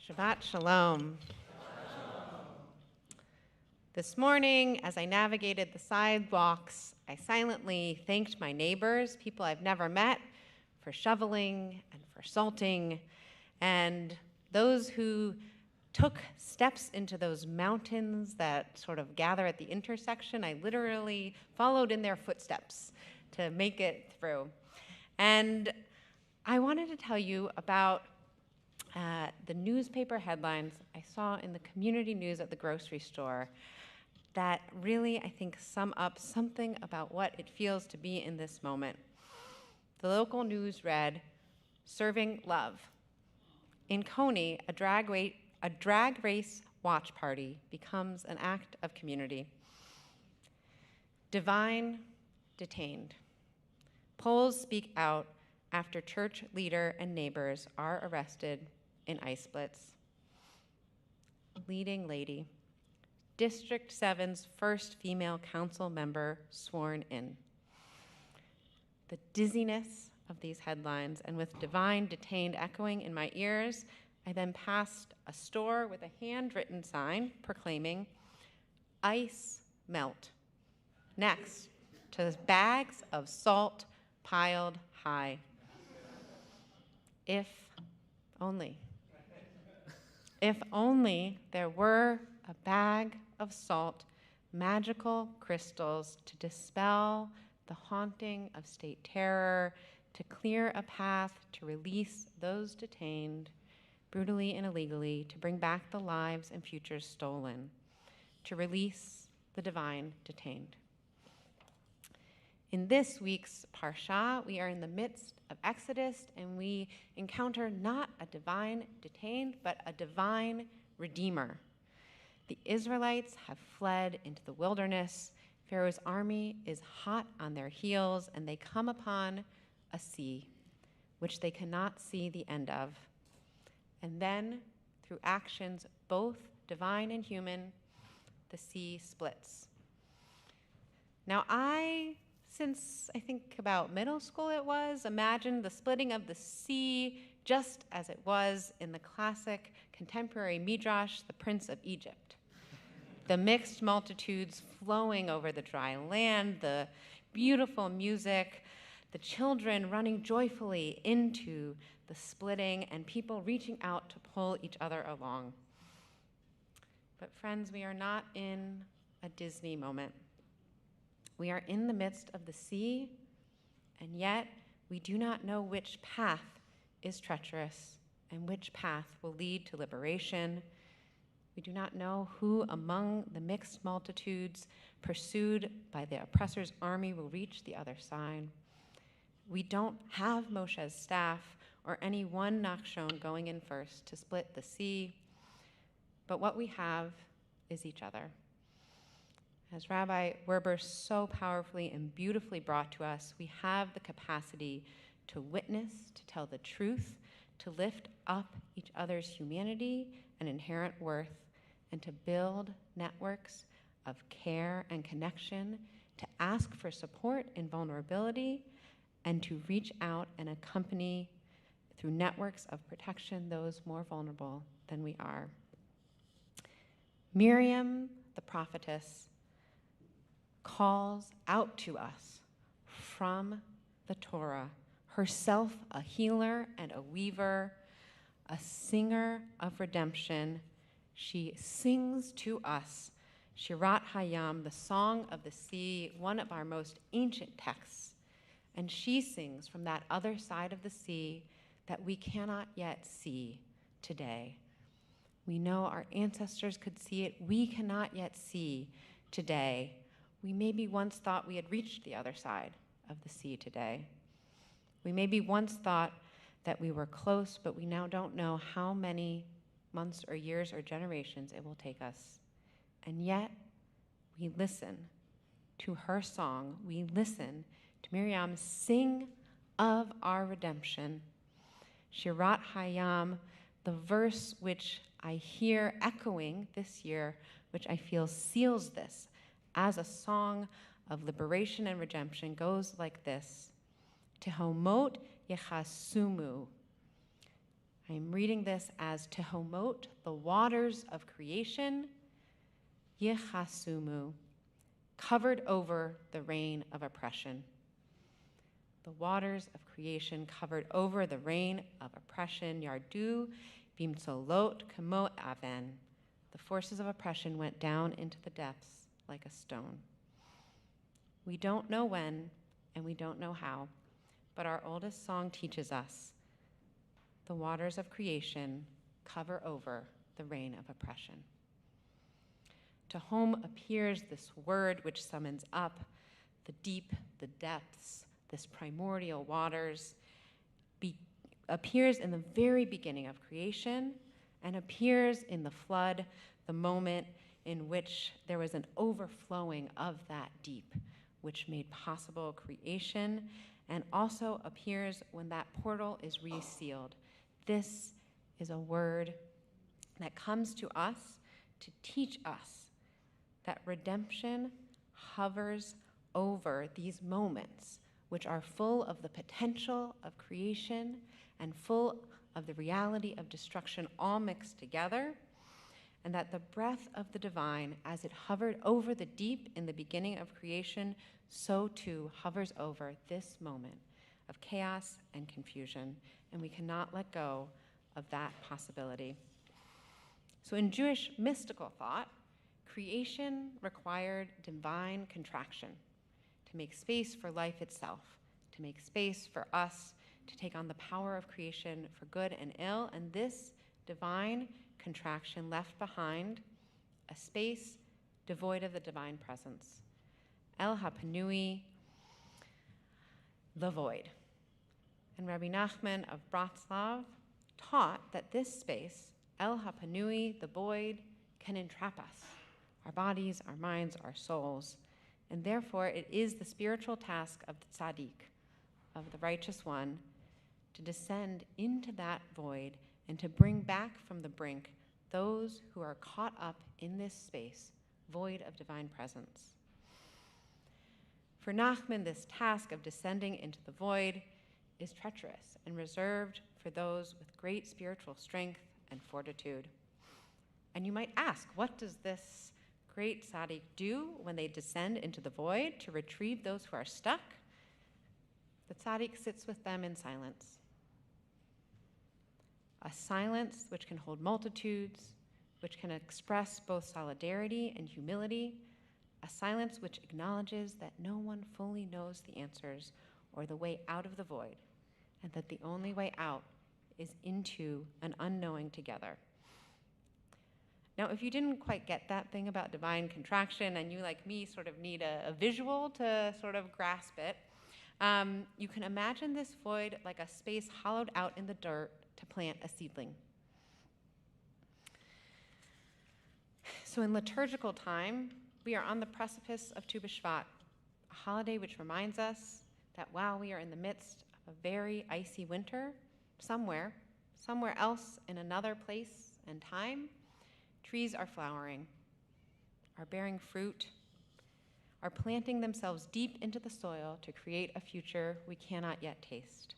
Shabbat Shalom. This morning, as I navigated the sidewalks, I silently thanked my neighbors, people I've never met, for shoveling and for salting, and those who took steps into those mountains that sort of gather at the intersection. I literally followed in their footsteps to make it through. And I wanted to tell you about the newspaper headlines I saw in the community news at the grocery store that really, I think, sum up something about what it feels to be in this moment. The local news read, "Serving love. In Coney, a drag race watch party becomes an act of community." Divine detained. Polls speak out after church leader and neighbors are arrested in ice splits. Leading lady. District 7's first female council member sworn in. The dizziness of these headlines, and with divine detained echoing in my ears, I then passed a store with a handwritten sign proclaiming, "Ice melt." Next to bags of salt piled high. If only there were a bag of salt, magical crystals to dispel the haunting of state terror, to clear a path to release those detained brutally and illegally, to bring back the lives and futures stolen, to release the divine detained. In this week's Parshat, we are in the midst of Exodus, and we encounter not a divine detained, but a divine redeemer. The Israelites have fled into the wilderness. Pharaoh's army is hot on their heels, and they come upon a sea, which they cannot see the end of. And then, through actions both divine and human, the sea splits. Now, since I think about middle school imagined the splitting of the sea just as it was in the classic contemporary midrash, The Prince of Egypt. The mixed multitudes flowing over the dry land, the beautiful music, the children running joyfully into the splitting, and people reaching out to pull each other along. But friends, we are not in a Disney moment. We are in the midst of the sea, and yet we do not know which path is treacherous and which path will lead to liberation. We do not know who among the mixed multitudes pursued by the oppressor's army will reach the other side. We don't have Moshe's staff or any one Nachshon going in first to split the sea, but what we have is each other. As Rabbi Werber so powerfully and beautifully brought to us, we have the capacity to witness, to tell the truth, to lift up each other's humanity and inherent worth, and to build networks of care and connection, to ask for support in vulnerability, and to reach out and accompany through networks of protection those more vulnerable than we are. Miriam, the prophetess, calls out to us from the Torah, herself a healer and a weaver, a singer of redemption. She sings to us Shirat Hayam, the Song of the Sea, one of our most ancient texts. And she sings from that other side of the sea that we cannot yet see today. We know our ancestors could see it. We cannot yet see today. We maybe once thought we had reached the other side of the sea today. We maybe once thought that we were close, but we now don't know how many months or years or generations it will take us. And yet, we listen to her song. We listen to Miriam sing of our redemption. Shirat Hayam, the verse which I hear echoing this year, which I feel seals this as a song of liberation and redemption, goes like this: Tehomot yechasumu. I am reading this as Tehomot, the waters of creation, Yichasumu, covered over the reign of oppression. The waters of creation covered over the reign of oppression, Yardu, Bimtsolot, Kamo Aven. The forces of oppression went down into the depths like a stone. We don't know when, and we don't know how, but our oldest song teaches us the waters of creation cover over the reign of oppression. To whom appears this word which summons up the deep, the depths, this primordial waters, appears in the very beginning of creation and appears in the flood, the moment in which there was an overflowing of that deep, which made possible creation, and also appears when that portal is resealed. This is a word that comes to us to teach us that redemption hovers over these moments, which are full of the potential of creation and full of the reality of destruction all mixed together, and that the breath of the divine, as it hovered over the deep in the beginning of creation, so too hovers over this moment of chaos and confusion, and we cannot let go of that possibility. So in Jewish mystical thought, creation required divine contraction to make space for life itself, to make space for us to take on the power of creation for good and ill, and this divine contraction left behind a space devoid of the divine presence. El HaPanui, the void. And Rabbi Nachman of Bratslav taught that this space, El HaPanui, the void, can entrap us, our bodies, our minds, our souls, and therefore it is the spiritual task of the tzaddik, of the righteous one, to descend into that void and to bring back from the brink those who are caught up in this space, void of divine presence. For Nachman, this task of descending into the void is treacherous and reserved for those with great spiritual strength and fortitude. And you might ask, what does this great tzaddik do when they descend into the void to retrieve those who are stuck? The tzaddik sits with them in silence. A silence which can hold multitudes, which can express both solidarity and humility, a silence which acknowledges that no one fully knows the answers or the way out of the void, and that the only way out is into an unknowing together. Now, if you didn't quite get that thing about divine contraction and you, like me, sort of need a visual to sort of grasp it, you can imagine this void like a space hollowed out in the dirt to plant a seedling. So in liturgical time, we are on the precipice of Tu B'Shvat, a holiday which reminds us that while we are in the midst of a very icy winter, somewhere else in another place and time, trees are flowering, are bearing fruit, are planting themselves deep into the soil to create a future we cannot yet taste.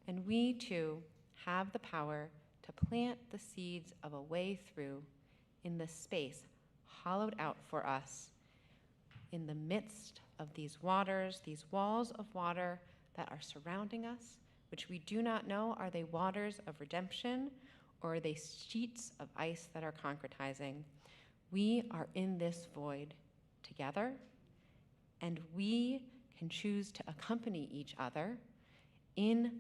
And we, too, have the power to plant the seeds of a way through in the space hollowed out for us in the midst of these waters, these walls of water that are surrounding us, which we do not know, are they waters of redemption or are they sheets of ice that are concretizing? We are in this void together, and we can choose to accompany each other in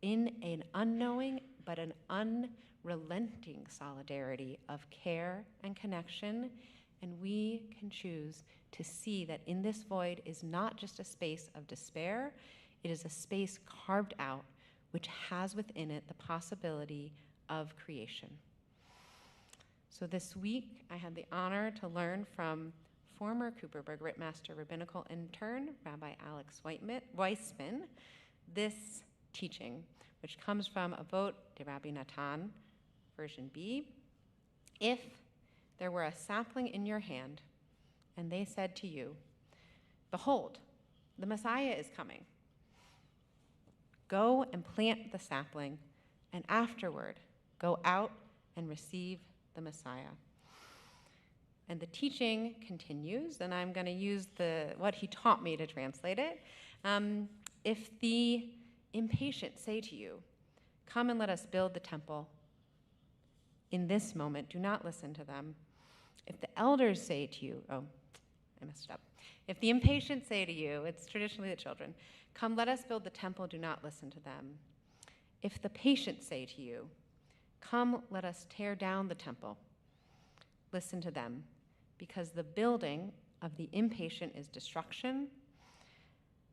an unknowing but an unrelenting solidarity of care and connection, and we can choose to see that in this void is not just a space of despair, it is a space carved out which has within it the possibility of creation. So this week, I had the honor to learn from former Cooperberg Rittmaster rabbinical intern, Rabbi Alex Weissman, this teaching, which comes from Avot de Rabbi Natan, version B. If there were a sapling in your hand, and they said to you, "Behold, the Messiah is coming," Go and plant the sapling, and afterward, go out and receive the Messiah. And the teaching continues, and I'm going to use what he taught me to translate it. If the impatient say to you, "Come and let us build the temple," in this moment, do not listen to them. If the elders say to you, I messed it up. If the impatient say to you, it's traditionally the children, "Come, let us build the temple," do not listen to them. If the patient say to you, "Come, let us tear down the temple," listen to them, because the building of the impatient is destruction,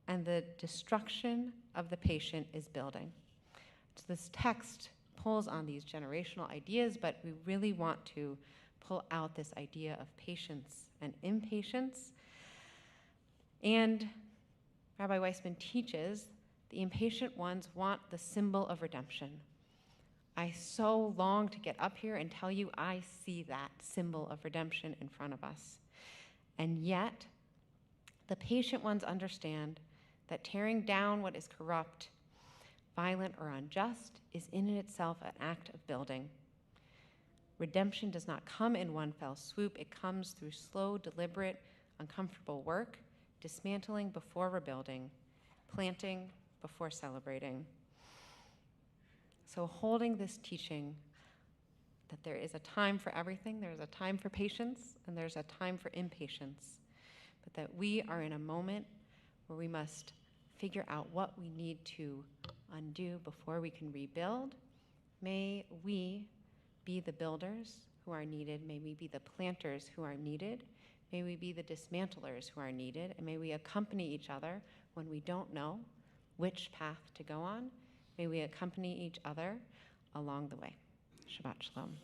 and the destruction of the patient is building. So this text pulls on these generational ideas, but we really want to pull out this idea of patience and impatience. And Rabbi Weissman teaches the impatient ones want the symbol of redemption. I so long to get up here and tell you I see that symbol of redemption in front of us. And yet, the patient ones understand that tearing down what is corrupt, violent, or unjust is in itself an act of building. Redemption does not come in one fell swoop. It comes through slow, deliberate, uncomfortable work, dismantling before rebuilding, planting before celebrating. So holding this teaching that there is a time for everything, there's a time for patience, and there's a time for impatience, but that we are in a moment where we must figure out what we need to undo before we can rebuild. May we be the builders who are needed. May we be the planters who are needed. May we be the dismantlers who are needed. And may we accompany each other when we don't know which path to go on. May we accompany each other along the way. Shabbat Shalom.